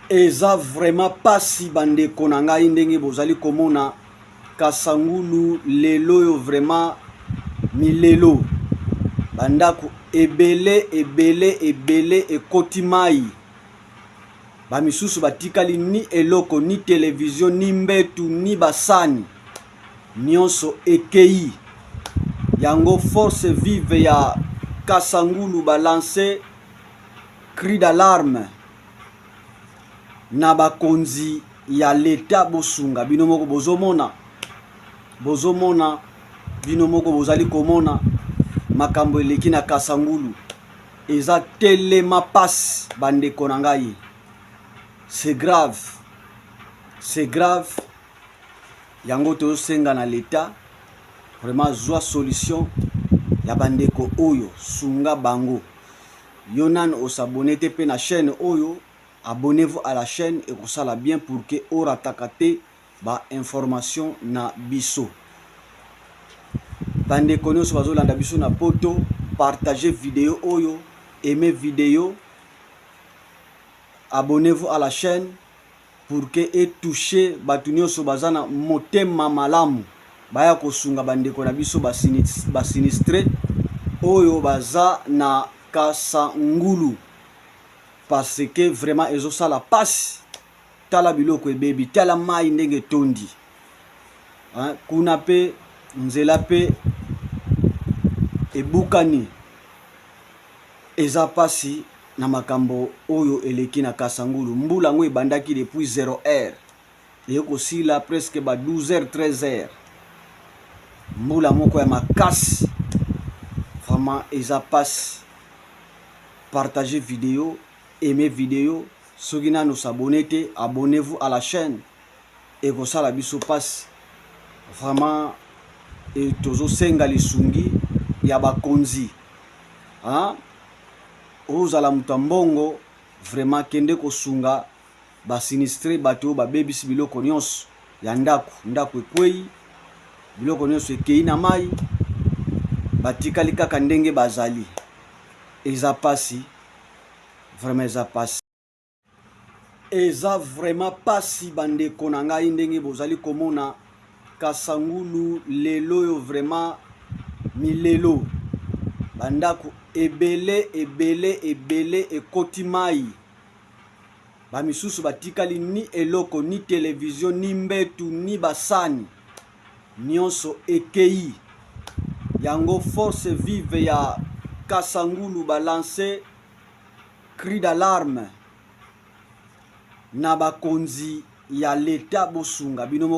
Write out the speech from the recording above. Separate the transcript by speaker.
Speaker 1: Eza vraiment pasi bandeko na ngai ndenge bozali komona Kasangulu lelo yo vraiment milelo bandako ebele ekoti mai bamisusu batikali ni eloko ni télévision ni mbetu ni basani nyonso ekei yango force vive ya Kasangulu balancer cri d'alarme na bakonzi ya leta bosunga bino moko bozomona bino moko bozali komona makambo eleki na Kasangulu eza telema passe bandeko na ngai. C'est grave yango tosenga na leta vraiment zwa solution ya bandeko oyo sunga bango yonan osabone te pe na chaîne oyo. Abonnez-vous à la chaîne et ça la bien pour que aura takate ba information na biso. Bande kono so bazo landa biso na poto, partagez vidéo oyo, aimez vidéo. Abonnez-vous à la chaîne pour que et toucher batunyo so bazana motema malamu. Baya ko sunga bande kona biso ba sinistre oyo baza na Kasangulu. Parce que vraiment ezo sala passe tala biloko ebebi tala mai ndenge tondi kuna pe nzela pe ebukani eza pasi na makambo oyo eleki na Kasangulu mbula ngo ebandaki depuis 0h eko sila presque ba 12h 13h mbula moko ya makasi vraiment eza pasi. Partagez vidéo, aimez vidéo, soki nanu s'abonner te, abonnez-vous à la chaîne et que ça la biso passe vraiment et tozo senga lisungi ya bakonzi ozala mutambongo vraiment kende ko sunga ba sinistre bato ba bebisi biloko nyonso ya ndako ekwei biloko nyonso ekei na mai batikali kaka ndenge bazali eza pasi. Vraiment eza pasi eza vraiment pasi bandeko na ngai ndenge bozali komona Kasangulu lelo yo vraiment milelo bandako ebele ekoti mai bamisusu batikali ni eloko ni télévision ni mbetu ni basani nyonso ekei yango force vive ya Kasangulu balancer cri d'alarme na bakonzi ya leta bosunga bino moko